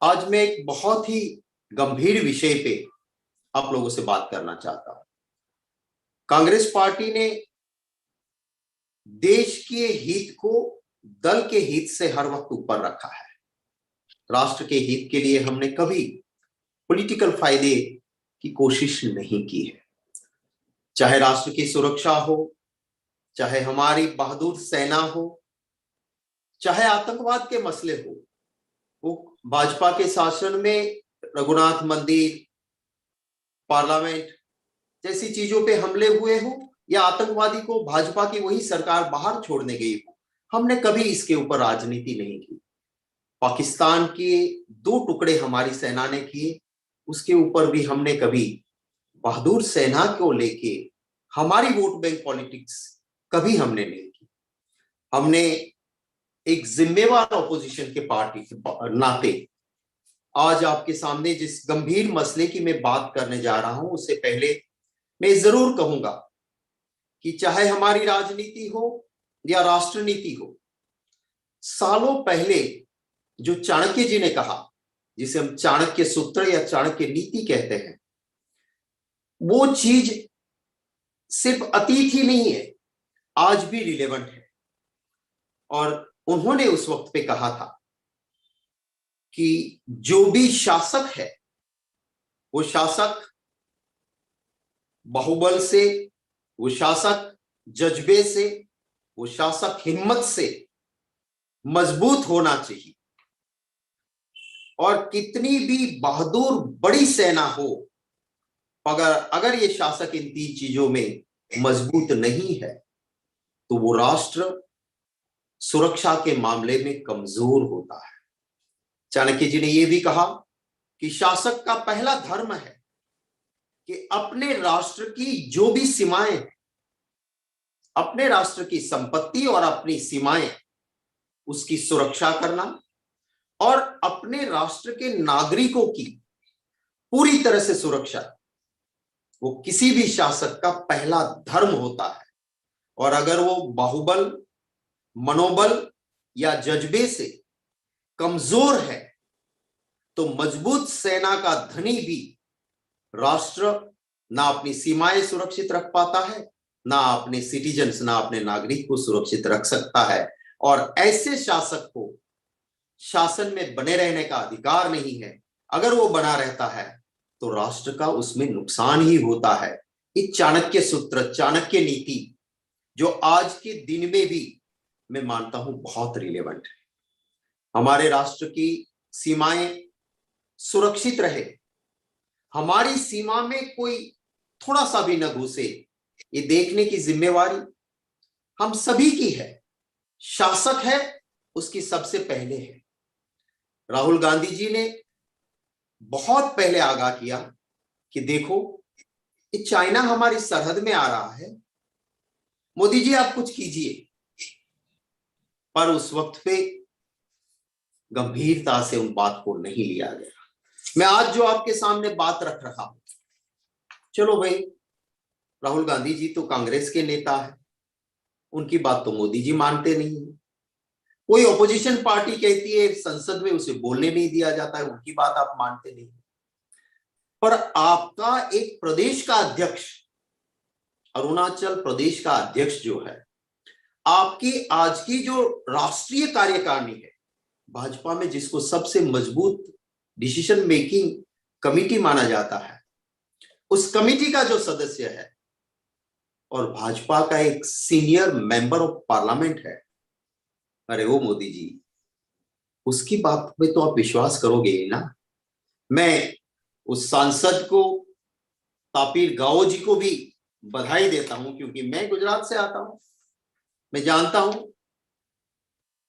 आज मैं एक बहुत ही गंभीर विषय पे आप लोगों से बात करना चाहता हूं। कांग्रेस पार्टी ने देश के हित को दल के हित से हर वक्त ऊपर रखा है। राष्ट्र के हित के लिए हमने कभी पॉलिटिकल फायदे की कोशिश नहीं की है। चाहे राष्ट्र की सुरक्षा हो, चाहे हमारी बहादुर सेना हो, चाहे आतंकवाद के मसले हो, वो भाजपा के शासन में रघुनाथ मंदिर, पार्लियामेंट जैसी चीजों पे हमले हुए हो या आतंकवादी को भाजपा की वही सरकार बाहर छोड़ने गई हो, हमने कभी इसके ऊपर राजनीति नहीं की। पाकिस्तान के 2 टुकड़े हमारी सेना ने किए, उसके ऊपर भी हमने कभी बहादुर सेना को लेके हमारी वोट बैंक पॉलिटिक्स कभी हमने नहीं की। हमने एक जिम्मेवार ऑपोजिशन के पार्टी के नाते आज आपके सामने जिस गंभीर मसले की मैं बात करने जा रहा हूं, उससे पहले मैं जरूर कहूंगा कि चाहे हमारी राजनीति हो या राष्ट्रनीति हो, सालों पहले जो चाणक्य जी ने कहा, जिसे हम चाणक्य सूत्र या चाणक्य नीति कहते हैं, वो चीज सिर्फ अतीत ही नहीं है, आज भी रिलेवेंट है। और उन्होंने उस वक्त पे कहा था कि जो भी शासक है वो शासक बाहुबल से, वो शासक जज्बे से, वो शासक हिम्मत से मजबूत होना चाहिए। और कितनी भी बहादुर बड़ी सेना हो, अगर ये शासक इन 3 चीजों में मजबूत नहीं है तो वो राष्ट्र सुरक्षा के मामले में कमजोर होता है। चाणक्य जी ने यह भी कहा कि शासक का पहला धर्म है कि अपने राष्ट्र की जो भी सीमाएं हैं, अपने राष्ट्र की संपत्ति और अपनी सीमाएं, उसकी सुरक्षा करना और अपने राष्ट्र के नागरिकों की पूरी तरह से सुरक्षा, वो किसी भी शासक का पहला धर्म होता है। और अगर वो बाहुबल, मनोबल या जज्बे से कमजोर है तो मजबूत सेना का धनी भी राष्ट्र ना अपनी सीमाएं सुरक्षित रख पाता है, ना अपने सिटीजन्स, ना अपने नागरिक को सुरक्षित रख सकता है। और ऐसे शासक को शासन में बने रहने का अधिकार नहीं है। अगर वो बना रहता है तो राष्ट्र का उसमें नुकसान ही होता है। ये चाणक्य सूत्र, चाणक्य नीति जो आज के दिन में भी मैं मानता हूं बहुत रिलेवेंट है। हमारे राष्ट्र की सीमाएं सुरक्षित रहे, हमारी सीमा में कोई थोड़ा सा भी न घुसे, ये देखने की जिम्मेवारी हम सभी की है। शासक है उसकी सबसे पहले है। राहुल गांधी जी ने बहुत पहले आगाह किया कि देखो ये चाइना हमारी सरहद में आ रहा है, मोदी जी आप कुछ कीजिए। पर उस वक्त पे गंभीरता से उन बात को नहीं लिया गया। मैं आज जो आपके सामने बात रख रहा हूं, चलो भाई राहुल गांधी जी तो कांग्रेस के नेता है, उनकी बात तो मोदी जी मानते नहीं है। कोई ऑपोजिशन पार्टी कहती है संसद में उसे बोलने नहीं दिया जाता है, उनकी बात आप मानते नहीं। पर आपका एक प्रदेश का अध्यक्ष, अरुणाचल प्रदेश का अध्यक्ष जो है, आपकी आज की जो राष्ट्रीय कार्यकारिणी है भाजपा में, जिसको सबसे मजबूत डिसीजन मेकिंग कमेटी माना जाता है, उस कमेटी का जो सदस्य है और भाजपा का एक सीनियर मेंबर ऑफ पार्लियामेंट है, अरे वो मोदी जी, उसकी बात पे तो आप विश्वास करोगे ही ना। मैं उस सांसद को, तापिर गाओ जी को भी बधाई देता हूं, क्योंकि मैं गुजरात से आता हूं। मैं जानता हूं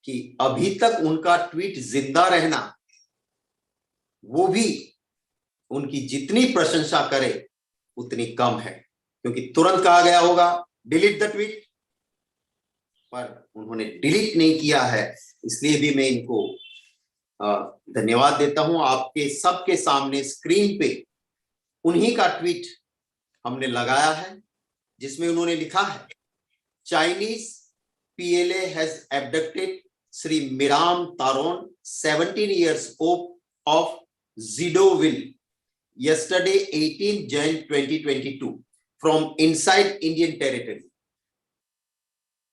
कि अभी तक उनका ट्वीट जिंदा रहना, वो भी उनकी जितनी प्रशंसा करे उतनी कम है, क्योंकि तुरंत कहा गया होगा डिलीट द ट्वीट, पर उन्होंने डिलीट नहीं किया है। इसलिए भी मैं इनको धन्यवाद देता हूं। आपके सबके सामने स्क्रीन पे उन्हीं का ट्वीट हमने लगाया है, जिसमें उन्होंने लिखा है, Chinese PLA has abducted Sri Miram Taron, 17 years of Zidoville yesterday, 18 Jan 2022, from inside Indian territory.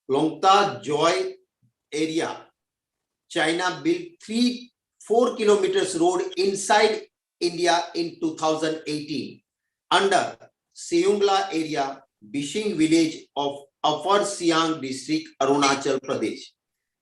Longta Joy area, China built 4 kilometers road inside India in 2018 under Seungla area, Bishing village of Upper Siang district, Arunachal Pradesh.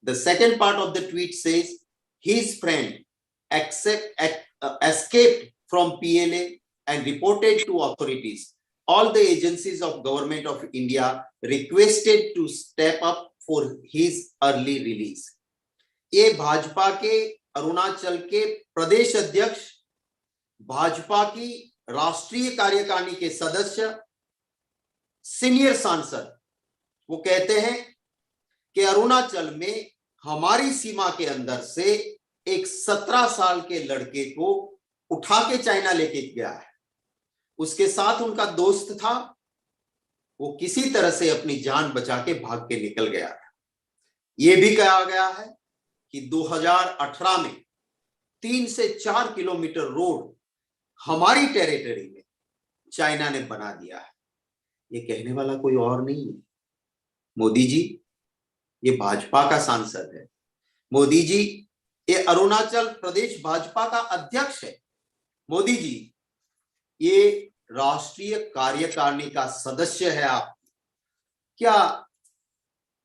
The second part of the tweet says his friend escaped from PLA and reported to authorities. All the agencies of government of India requested to step up for his early release. ये भाजपा के अरुणाचल के प्रदेश अध्यक्ष, भाजपा की राष्ट्रीय कार्यकारिणी के सदस्य, senior सांसद, वो कहते हैं कि अरुणाचल में हमारी सीमा के अंदर से एक 17 साल के लड़के को उठा के चाइना लेके गया है। उसके साथ उनका दोस्त था, वो किसी तरह से अपनी जान बचा के भाग के निकल गया है। ये भी कहा गया है कि 2018 में 3 से 4 किलोमीटर रोड हमारी टेरिटरी में चाइना ने बना दिया है। ये कहने वाला कोई और नहीं है, मोदी जी। ये भाजपा का सांसद है। मोदी जी, ये अरुणाचल प्रदेश भाजपा का अध्यक्ष है। मोदी जी, ये राष्ट्रीय कार्यकारिणी का सदस्य है। आप क्या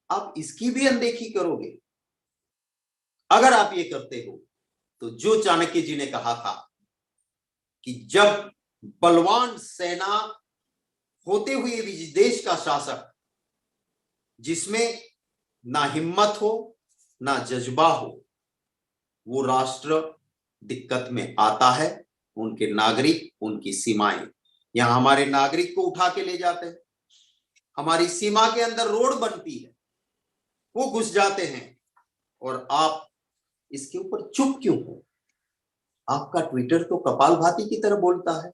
आप इसकी भी अनदेखी करोगे? अगर आप ये करते हो तो जो चाणक्य जी ने कहा था कि जब बलवान सेना होते हुए भी देश का शासक, जिसमें ना हिम्मत हो ना जज्बा हो, वो राष्ट्र दिक्कत में आता है। उनके नागरिक, उनकी सीमाएं, यहां हमारे नागरिक को उठा के ले जाते हैं, हमारी सीमा के अंदर रोड बनती है, वो घुस जाते हैं, और आप इसके ऊपर चुप क्यों हो? आपका ट्विटर तो कपालभाती की तरह बोलता है।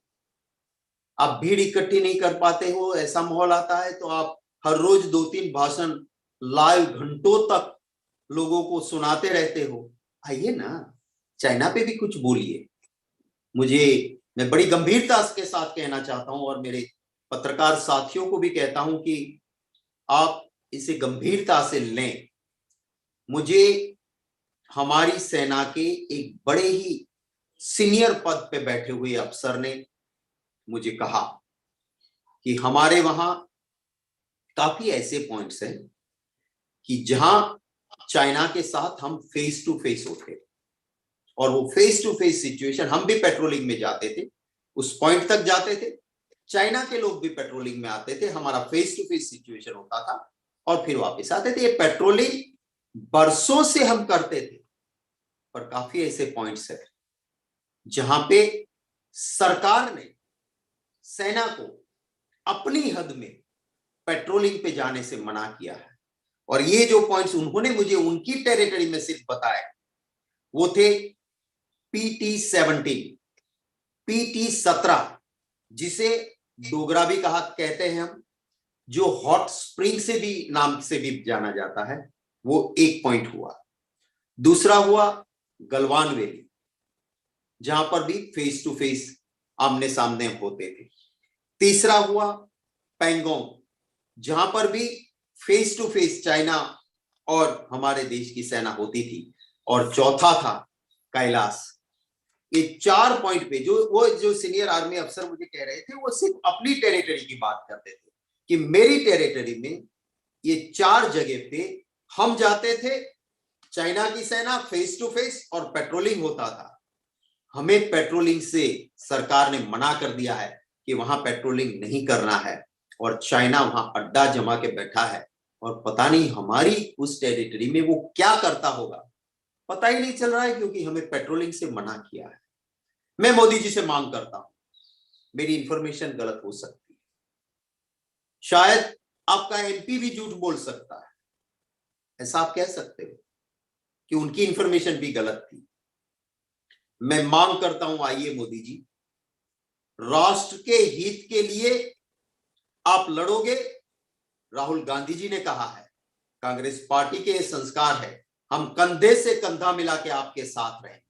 आप भीड़ इकट्ठी नहीं कर पाते हो, ऐसा माहौल आता है तो आप हर रोज 2-3 भाषण लाइव घंटों तक लोगों को सुनाते रहते हो। आइए ना, चाइना पे भी कुछ बोलिए। मैं बड़ी गंभीरता के साथ कहना चाहता हूं, और मेरे पत्रकार साथियों को भी कहता हूं कि आप इसे गंभीरता से लें। मुझे हमारी सेना के एक बड़े ही सीनियर पद पे बैठे हुए अफसर ने मुझे कहा कि हमारे वहां काफी ऐसे पॉइंट्स हैं कि जहां चाइना के साथ हम फेस टू फेस होते, और वो फेस टू फेस सिचुएशन, हम भी पेट्रोलिंग में जाते थे, उस पॉइंट तक जाते थे, चाइना के लोग भी पेट्रोलिंग में आते थे, हमारा फेस टू फेस सिचुएशन होता था और फिर वापस आते थे। ये पेट्रोलिंग बरसों से हम करते थे, पर काफी ऐसे पॉइंट्स है जहां पे सरकार ने सेना को अपनी हद में पेट्रोलिंग पे जाने से मना किया है। और ये जो पॉइंट्स उन्होंने मुझे उनकी टेरिटरी में सिर्फ बताए, वो थे PT-17, PT-17, जिसे डोगरा भी कहते हैं हम, जो हॉट स्प्रिंग से भी नाम से भी जाना जाता है, वो एक पॉइंट हुआ। दूसरा हुआ गलवान वैली, जहां पर भी फेस टू फेस आमने सामने होते थे। तीसरा हुआ पैंगोंग, जहां पर भी फेस टू फेस चाइना और हमारे देश की सेना होती थी। और चौथा था कैलाश। ये 4 पॉइंट पे जो सीनियर आर्मी अफसर मुझे कह रहे थे, वो सिर्फ अपनी टेरिटरी की बात करते थे कि मेरी टेरिटरी में ये 4 जगह पे हम जाते थे, चाइना की सेना फेस टू फेस और पेट्रोलिंग होता था। हमें पेट्रोलिंग से सरकार ने मना कर दिया है कि वहां पेट्रोलिंग नहीं करना है, और चाइना वहां अड्डा जमा के बैठा है, और पता नहीं हमारी उस टेरिटरी में वो क्या करता होगा, पता ही नहीं चल रहा है, क्योंकि हमें पेट्रोलिंग से मना किया है। मैं मोदी जी से मांग करता हूं, मेरी इंफॉर्मेशन गलत हो सकती है, शायद आपका MP भी झूठ बोल सकता है, ऐसा आप कह सकते हो कि उनकी इंफॉर्मेशन भी गलत थी। मैं मांग करता हूं, आइए मोदी जी, राष्ट्र के हित के लिए आप लड़ोगे। राहुल गांधी जी ने कहा है, कांग्रेस पार्टी के संस्कार है, हम कंधे से कंधा मिला के आपके साथ रहेंगे।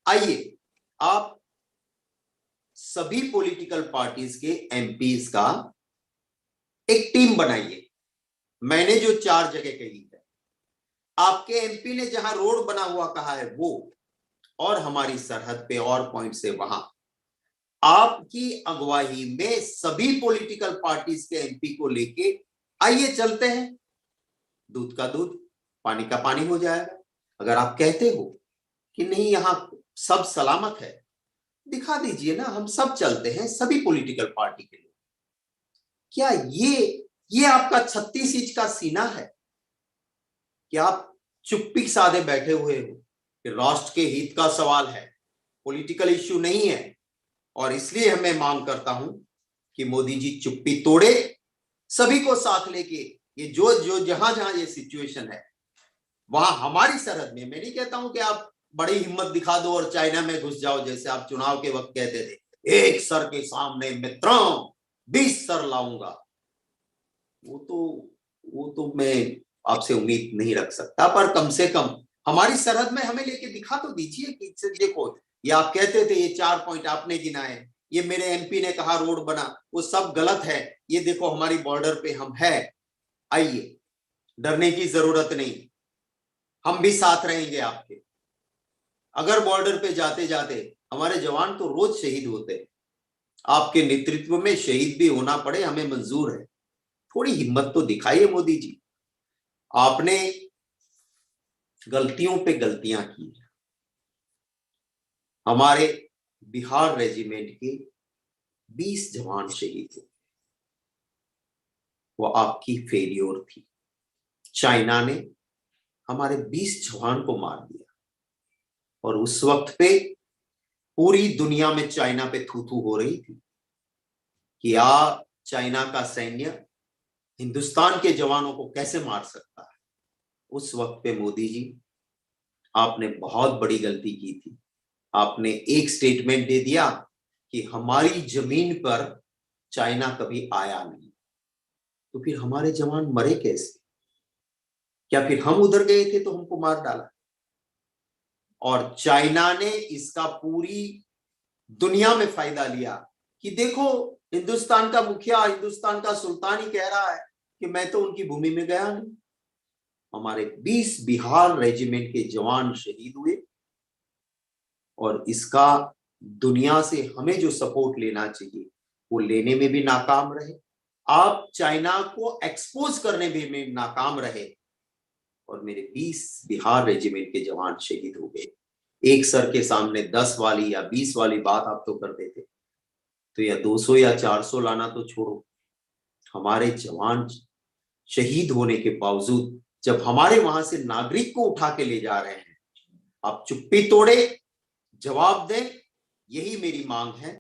आइए, आप सभी पॉलिटिकल पार्टीज के एमपीज का एक टीम बनाइए। मैंने जो 4 जगह कही है, आपके एमपी ने जहां रोड बना हुआ कहा है वो, और हमारी सरहद पे और पॉइंट से वहां आपकी अगुवाई में सभी पॉलिटिकल पार्टीज के एमपी को लेके आइए, चलते हैं। दूध का दूध, पानी का पानी हो जाएगा। अगर आप कहते हो कि नहीं यहां सब सलामत है, दिखा दीजिए ना, हम सब चलते हैं, सभी पॉलिटिकल पार्टी के लोग। क्या ये आपका 36 इंच का सीना है कि आप चुप्पी साधे बैठे हुए हो कि राष्ट्र के हित का सवाल है, पॉलिटिकल इश्यू नहीं है, और इसलिए मैं मांग करता हूं कि मोदी जी चुप्पी तोड़े, सभी को साथ लेके ये जो जहां जहां ये सिचुएशन है वहां हमारी सरहद में, मैं नहीं कहता हूं कि आप बड़ी हिम्मत दिखा दो और चाइना में घुस जाओ जैसे आप चुनाव के वक्त कहते थे, एक सर के सामने मित्रों 20 सर लाऊंगा। वो तो मैं आपसे उम्मीद नहीं रख सकता, पर कम से कम हमारी सरहद में हमें लेके दिखा तो दीजिए कि देखो, ये आप कहते थे, ये 4 पॉइंट आपने गिनाए, ये मेरे एमपी ने कहा रोड बना, वो सब गलत है, ये देखो हमारी बॉर्डर पे हम है, आइए, डरने की जरूरत नहीं, हम भी साथ रहेंगे आपके। अगर बॉर्डर पे जाते जाते हमारे जवान तो रोज शहीद होते हैं, आपके नेतृत्व में शहीद भी होना पड़े हमें मंजूर है। थोड़ी हिम्मत तो दिखाइए मोदी जी। आपने गलतियों पे गलतियां की। हमारे बिहार रेजिमेंट के 20 जवान शहीद हुए, वो आपकी फेलियर थी। चाइना ने हमारे 20 जवान को मार दिया, और उस वक्त पे पूरी दुनिया में चाइना पे थू थू हो रही थी कि चाइना का सैन्य हिंदुस्तान के जवानों को कैसे मार सकता है। उस वक्त पे मोदी जी आपने बहुत बड़ी गलती की थी। आपने एक स्टेटमेंट दे दिया कि हमारी जमीन पर चाइना कभी आया नहीं, तो फिर हमारे जवान मरे कैसे? क्या फिर हम उधर गए थे तो हमको मार डाला? और चाइना ने इसका पूरी दुनिया में फायदा लिया कि देखो, हिंदुस्तान का मुखिया, हिंदुस्तान का सुल्तान ही कह रहा है कि मैं तो उनकी भूमि में गया नहीं। हमारे 20 बिहार रेजिमेंट के जवान शहीद हुए, और इसका दुनिया से हमें जो सपोर्ट लेना चाहिए वो लेने में भी नाकाम रहे। आप चाइना को एक्सपोज करने में नाकाम रहे, और मेरे 20 बिहार रेजिमेंट के जवान शहीद हो गए। एक सर के सामने 10 वाली या 20 वाली बात आप तो कर देते, तो या 200 या 400 लाना तो छोड़ो, हमारे जवान शहीद होने के बावजूद जब हमारे वहां से नागरिक को उठा के ले जा रहे हैं, आप चुप्पी तोड़े, जवाब दें, यही मेरी मांग है।